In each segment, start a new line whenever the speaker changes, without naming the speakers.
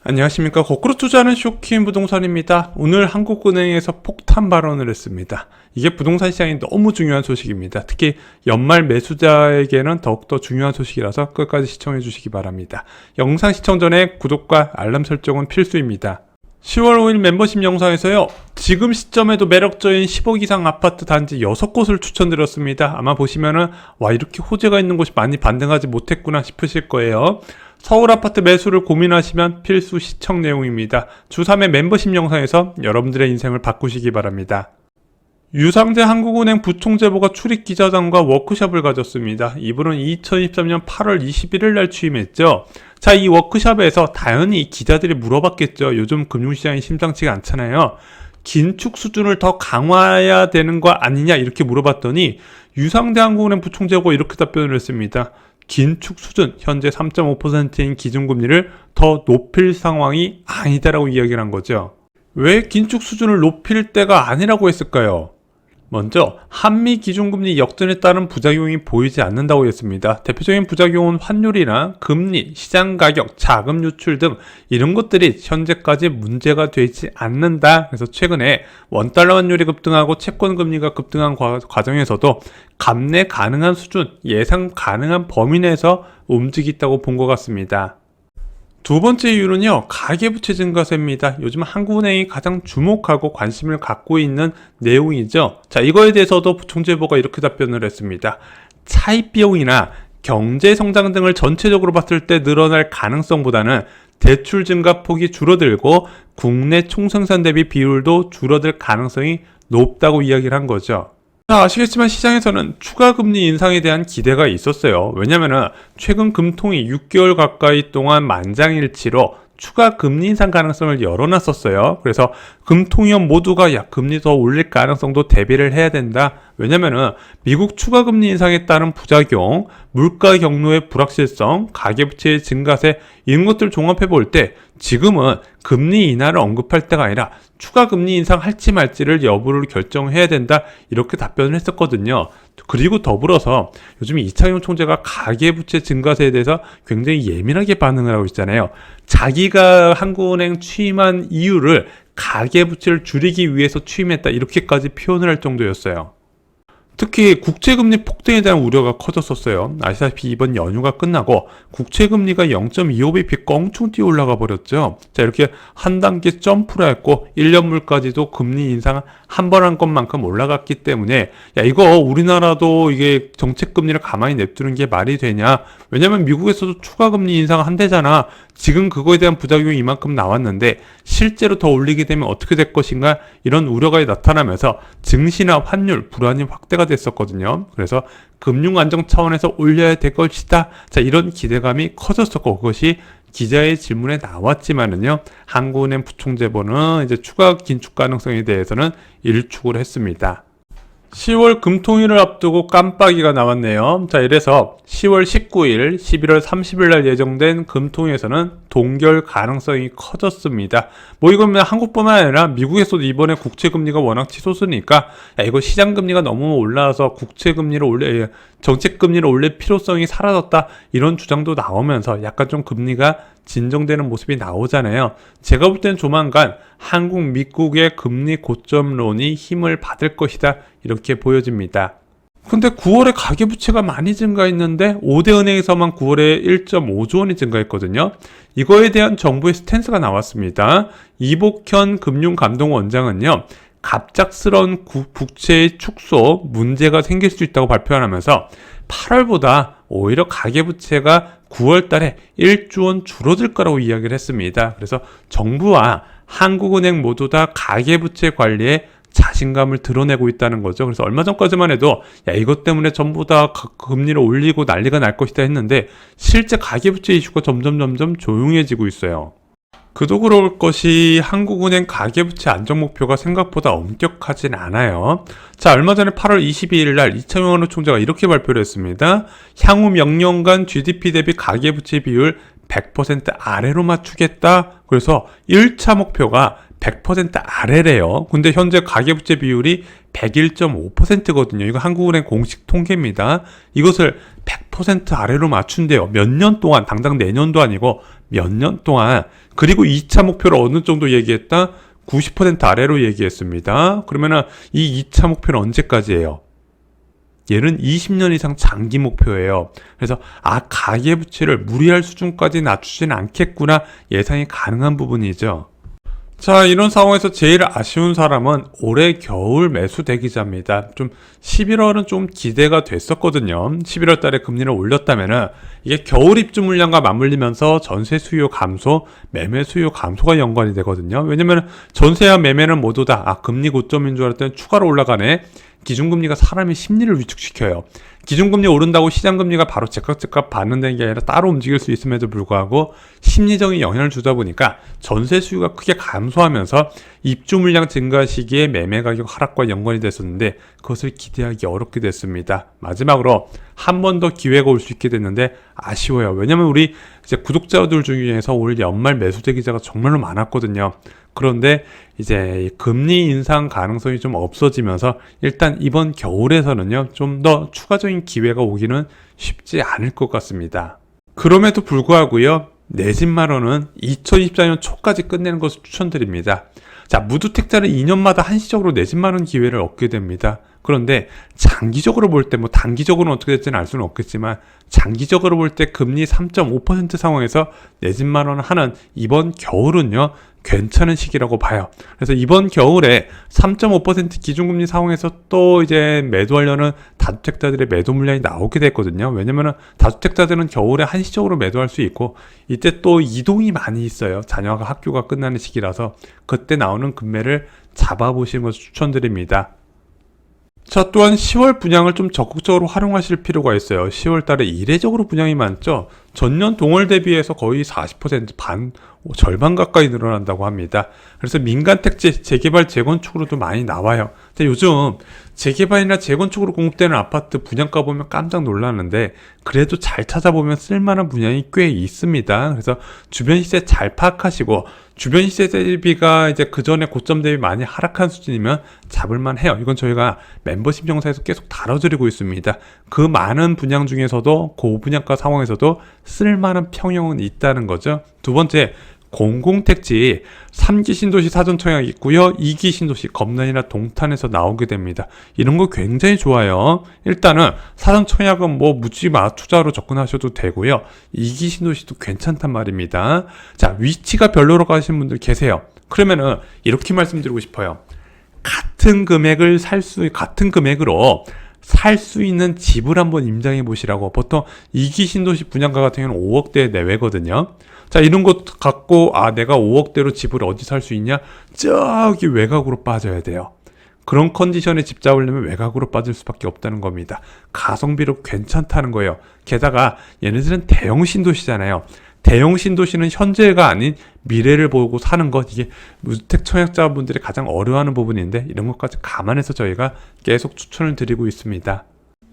안녕하십니까. 거꾸로 투자하는 쇼킹 부동산입니다. 오늘 한국은행에서 폭탄 발언을 했습니다. 이게 부동산 시장이 너무 중요한 소식입니다. 특히 연말 매수자에게는 더욱더 중요한 소식이라서 끝까지 시청해 주시기 바랍니다. 영상 시청 전에 구독과 알람 설정은 필수입니다. 10월 5일 멤버십 영상에서요, 지금 시점에도 매력적인 10억 이상 아파트 단지 6곳을 추천드렸습니다. 아마 보시면은 와, 이렇게 호재가 있는 곳이 많이 반등하지 못했구나 싶으실 거예요. 서울 아파트 매수를 고민하시면 필수 시청 내용입니다. 주 3회 멤버십 영상에서 여러분들의 인생을 바꾸시기 바랍니다. 유상재 한국은행 부총재보가 출입 기자단과 워크숍을 가졌습니다. 이분은 2023년 8월 21일 날 취임했죠. 자, 이 워크숍에서 당연히 기자들이 물어봤겠죠. 요즘 금융시장이 심상치가 않잖아요. 긴축 수준을 더 강화해야 되는 거 아니냐 이렇게 물어봤더니 유상재 한국은행 부총재보가 이렇게 답변을 했습니다. 긴축 수준, 현재 3.5%인 기준금리를 더 높일 상황이 아니다라고 이야기를 한 거죠. 왜 긴축 수준을 높일 때가 아니라고 했을까요? 먼저 한미 기준금리 역전에 따른 부작용이 보이지 않는다고 했습니다. 대표적인 부작용은 환율이나 금리, 시장가격, 자금 유출 등 이런 것들이 현재까지 문제가 되지 않는다. 그래서 최근에 원달러 환율이 급등하고 채권금리가 급등한 과정에서도 감내 가능한 수준, 예상 가능한 범위 내에서 움직이다고 본 것 같습니다. 두 번째 이유는요, 가계부채 증가세입니다. 요즘 한국은행이 가장 주목하고 관심을 갖고 있는 내용이죠. 자, 이거에 대해서도 부총재보가 이렇게 답변을 했습니다. 차입 비용이나 경제 성장 등을 전체적으로 봤을 때 늘어날 가능성보다는 대출 증가 폭이 줄어들고 국내 총생산 대비 비율도 줄어들 가능성이 높다고 이야기를 한 거죠. 자, 아시겠지만 시장에서는 추가 금리 인상에 대한 기대가 있었어요. 왜냐면은 최근 금통이 6개월 가까이 동안 만장일치로 추가 금리 인상 가능성을 열어놨었어요. 그래서 금통위원 모두가 야, 금리 더 올릴 가능성도 대비를 해야 된다. 왜냐면은 미국 추가 금리 인상에 따른 부작용, 물가 경로의 불확실성, 가계부채의 증가세 이런 것들을 종합해 볼 때 지금은 금리 인하를 언급할 때가 아니라 추가 금리 인상 할지 말지를 여부를 결정해야 된다, 이렇게 답변을 했었거든요. 그리고 더불어서 요즘 이창용 총재가 가계부채 증가세에 대해서 굉장히 예민하게 반응을 하고 있잖아요. 자기가 한국은행 취임한 이유를 가계부채를 줄이기 위해서 취임했다, 이렇게까지 표현을 할 정도였어요. 특히 국채금리 폭등에 대한 우려가 커졌었어요. 아시다시피 이번 연휴가 끝나고 국채금리가 0.25bp 껑충 뛰어 올라가 버렸죠. 자, 이렇게 한 단계 점프를 했고 1년물까지도 금리 인상 한 번 한 것만큼 올라갔기 때문에 야, 이거 우리나라도 이게 정책금리를 가만히 냅두는 게 말이 되냐. 왜냐면 미국에서도 추가금리 인상 한대잖아. 지금 그거에 대한 부작용이 이만큼 나왔는데 실제로 더 올리게 되면 어떻게 될 것인가, 이런 우려가 나타나면서 증시나 환율 불안이 확대가 됐었거든요. 그래서 금융 안정 차원에서 올려야 될 것이다. 자, 이런 기대감이 커졌었고 그것이 기자의 질문에 나왔지만은요, 한국은행 부총재보는 이제 추가 긴축 가능성에 대해서는 일축을 했습니다. 10월 금통위를 앞두고 깜빡이가 나왔네요. 자, 이래서 10월 19일, 11월 30일 날 예정된 금통위에서는 동결 가능성이 커졌습니다. 뭐 이건 한국뿐만 아니라 미국에서도 이번에 국채금리가 워낙 치솟으니까 야, 이거 시장금리가 너무 올라와서 국채금리를 정책금리를 올릴 필요성이 사라졌다, 이런 주장도 나오면서 약간 좀 금리가 진정되는 모습이 나오잖아요. 제가 볼 때는 조만간 한국, 미국의 금리 고점론이 힘을 받을 것이다, 이렇게 보여집니다. 근데 9월에 가계부채가 많이 증가했는데 5대 은행에서만 9월에 1.5조 원이 증가했거든요. 이거에 대한 정부의 스탠스가 나왔습니다. 이복현 금융감독원장은요, 갑작스러운 국채의 축소 문제가 생길 수 있다고 발표하면서 8월보다 오히려 가계부채가 9월 달에 1조 원 줄어들 거라고 이야기를 했습니다. 그래서 정부와 한국은행 모두 다 가계부채 관리에 자신감을 드러내고 있다는 거죠. 그래서 얼마 전까지만 해도 야, 이것 때문에 전부 다 금리를 올리고 난리가 날 것이다 했는데 실제 가계부채 이슈가 점점 조용해지고 있어요. 그도 그럴 것이 한국은행 가계부채 안정 목표가 생각보다 엄격하진 않아요. 자, 얼마 전에 8월 22일 날 이창용 총재가 이렇게 발표를 했습니다. 향후 몇 년간 GDP 대비 가계부채 비율 100% 아래로 맞추겠다. 그래서 1차 목표가 100% 아래래요. 근데 현재 가계부채 비율이 101.5%거든요. 이거 한국은행 공식 통계입니다. 이것을 100% 아래로 맞춘대요. 몇 년 동안, 당장 내년도 아니고 몇 년 동안. 그리고 2차 목표를 어느 정도 얘기했다? 90% 아래로 얘기했습니다. 그러면은 이 2차 목표는 언제까지예요? 얘는 20년 이상 장기 목표예요. 그래서 가계부채를 무리할 수준까지 낮추지는 않겠구나 예상이 가능한 부분이죠. 자, 이런 상황에서 제일 아쉬운 사람은 올해 겨울 매수 대기자입니다. 좀 11월은 좀 기대가 됐었거든요. 11월 달에 금리를 올렸다면은 이게 겨울 입주 물량과 맞물리면서 전세 수요 감소, 매매 수요 감소가 연관이 되거든요. 왜냐면 전세와 매매는 모두 다 금리 고점인 줄 알았더니 추가로 올라가네. 기준금리가 사람의 심리를 위축시켜요. 기준금리 오른다고 시장금리가 바로 제깍제깍 반응되는 게 아니라 따로 움직일 수 있음에도 불구하고 심리적인 영향을 주다 보니까 전세 수요가 크게 감소하면서 입주 물량 증가 시기에 매매 가격 하락과 연관이 됐었는데 그것을 기대하기 어렵게 됐습니다. 마지막으로 한 번 더 기회가 올 수 있게 됐는데 아쉬워요. 왜냐면 우리 이제 구독자들 중에서 올 연말 매수 대기자가 정말로 많았거든요. 그런데 이제 금리 인상 가능성이 좀 없어지면서 일단 이번 겨울에서는요 좀 더 추가적인 기회가 오기는 쉽지 않을 것 같습니다. 그럼에도 불구하고요 내 집 마련은 2024년 초까지 끝내는 것을 추천드립니다. 자, 무주택자는 2년마다 한시적으로 내 집 마련 기회를 얻게 됩니다. 그런데 장기적으로 볼 때, 뭐 단기적으로는 어떻게 될지는 알 수는 없겠지만 장기적으로 볼 때 금리 3.5% 상황에서 내 집 마련을 하는 이번 겨울은요 괜찮은 시기라고 봐요. 그래서 이번 겨울에 3.5% 기준금리 상황에서 또 이제 매도하려는 다주택자들의 매도 물량이 나오게 됐거든요. 왜냐면은 다주택자들은 겨울에 한시적으로 매도할 수 있고 이때 또 이동이 많이 있어요. 자녀가 학교가 끝나는 시기라서 그때 나오는 금매를 잡아보시는 것을 추천드립니다. 자, 또한 10월 분양을 좀 적극적으로 활용하실 필요가 있어요. 10월 달에 이례적으로 분양이 많죠. 전년 동월 대비해서 거의 40% 절반 가까이 늘어난다고 합니다. 그래서 민간 택지, 재개발, 재건축으로도 많이 나와요. 근데 요즘 재개발이나 재건축으로 공급되는 아파트 분양가 보면 깜짝 놀랐는데 그래도 잘 찾아보면 쓸만한 분양이 꽤 있습니다. 그래서 주변 시세 잘 파악하시고 주변 시세 대비가 이제 그 전에 고점 대비 많이 하락한 수준이면 잡을만 해요. 이건 저희가 멤버십 영상에서 계속 다뤄드리고 있습니다. 그 많은 분양 중에서도 고분양가 상황에서도 쓸만한 평형은 있다는 거죠. 두 번째, 공공택지 3기 신도시 사전청약 있고요. 2기 신도시 검단이나 동탄에서 나오게 됩니다. 이런 거 굉장히 좋아요. 일단은 사전청약은 뭐 묻지마 투자로 접근하셔도 되고요. 2기 신도시도 괜찮단 말입니다. 자, 위치가 별로로 가시는 분들 계세요. 그러면은 이렇게 말씀드리고 싶어요. 같은 금액으로 살 수 있는 집을 한번 임장해 보시라고. 보통 2기 신도시 분양가 같은 경우는 5억대 내외거든요. 자, 이런 것 갖고 내가 5억대로 집을 어디 살 수 있냐? 저기 외곽으로 빠져야 돼요. 그런 컨디션에 집 잡으려면 외곽으로 빠질 수밖에 없다는 겁니다. 가성비로 괜찮다는 거예요. 게다가 얘네들은 대형 신도시잖아요. 대형 신도시는 현재가 아닌 미래를 보고 사는 것, 이게 무주택 청약자분들이 가장 어려워하는 부분인데 이런 것까지 감안해서 저희가 계속 추천을 드리고 있습니다.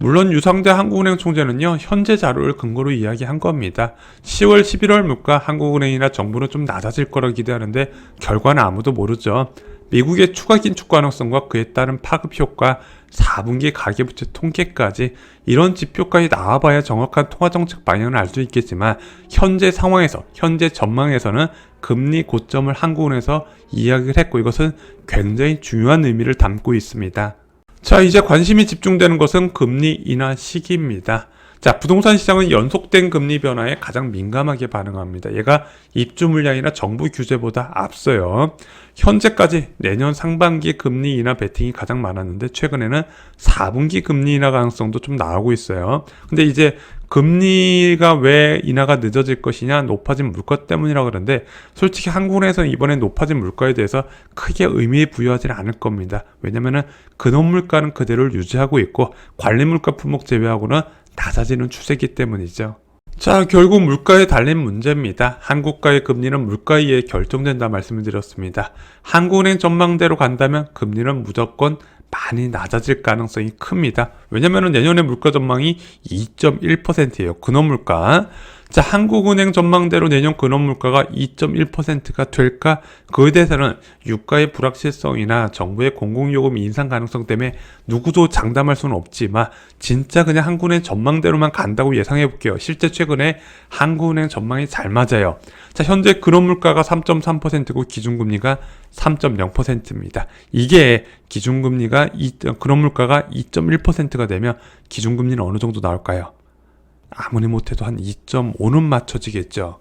물론 유상대 한국은행 총재는요 현재 자료를 근거로 이야기한 겁니다. 10월 11월 물가 한국은행이나 정부는 좀 낮아질 거라 기대하는데 결과는 아무도 모르죠. 미국의 추가 긴축 가능성과 그에 따른 파급 효과, 4분기 가계부채 통계까지 이런 지표까지 나와봐야 정확한 통화정책 방향을 알 수 있겠지만 현재 상황에서, 현재 전망에서는 금리 고점을 한국은행에서 이야기를 했고 이것은 굉장히 중요한 의미를 담고 있습니다. 자, 이제 관심이 집중되는 것은 금리 인하 시기입니다. 자, 부동산 시장은 연속된 금리 변화에 가장 민감하게 반응합니다. 얘가 입주 물량이나 정부 규제보다 앞서요. 현재까지 내년 상반기 금리 인하 베팅이 가장 많았는데 최근에는 4분기 금리 인하 가능성도 좀 나오고 있어요. 근데 이제 금리가 왜 인하가 늦어질 것이냐, 높아진 물가 때문이라고 그러는데 솔직히 한국은행에서는 이번에 높아진 물가에 대해서 크게 의미 부여하지는 않을 겁니다. 왜냐면은 근원 물가는 그대로 유지하고 있고 관리 물가 품목 제외하고는 낮아지는 추세이기 때문이죠. 자, 결국 물가에 달린 문제입니다. 한국가의 금리는 물가에 의해 결정된다 말씀을 드렸습니다. 한국은행 전망대로 간다면 금리는 무조건 많이 낮아질 가능성이 큽니다. 왜냐면은 내년에 물가 전망이 2.1%예요. 근원 물가. 자, 한국은행 전망대로 내년 근원물가가 2.1%가 될까? 그에 대해서는 유가의 불확실성이나 정부의 공공요금 인상 가능성 때문에 누구도 장담할 수는 없지만 진짜 그냥 한국은행 전망대로만 간다고 예상해 볼게요. 실제 최근에 한국은행 전망이 잘 맞아요. 자, 현재 근원물가가 3.3%고 기준금리가 3.0%입니다. 이게 근원물가가 2.1%가 되면 기준금리는 어느 정도 나올까요? 아무리 못해도 한 2.5는 맞춰지겠죠.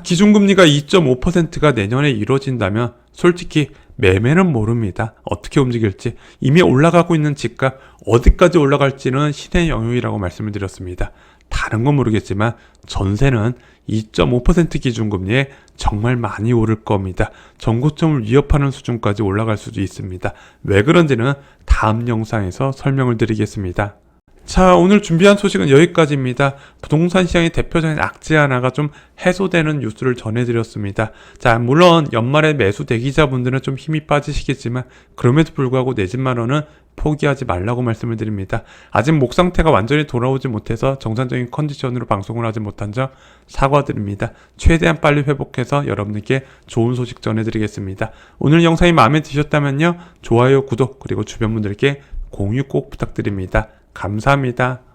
기준금리가 2.5%가 내년에 이루어진다면 솔직히 매매는 모릅니다. 어떻게 움직일지. 이미 올라가고 있는 집값 어디까지 올라갈지는 신의 영역이라고 말씀을 드렸습니다. 다른 건 모르겠지만 전세는 2.5% 기준금리에 정말 많이 오를 겁니다. 전고점을 위협하는 수준까지 올라갈 수도 있습니다. 왜 그런지는 다음 영상에서 설명을 드리겠습니다. 자, 오늘 준비한 소식은 여기까지입니다. 부동산 시장의 대표적인 악재 하나가 좀 해소되는 뉴스를 전해드렸습니다. 자, 물론 연말에 매수 대기자분들은 좀 힘이 빠지시겠지만 그럼에도 불구하고 내 집 마련은 포기하지 말라고 말씀을 드립니다. 아직 목 상태가 완전히 돌아오지 못해서 정상적인 컨디션으로 방송을 하지 못한 점 사과드립니다. 최대한 빨리 회복해서 여러분들께 좋은 소식 전해드리겠습니다. 오늘 영상이 마음에 드셨다면요, 좋아요, 구독, 그리고 주변 분들께 공유 꼭 부탁드립니다. 감사합니다.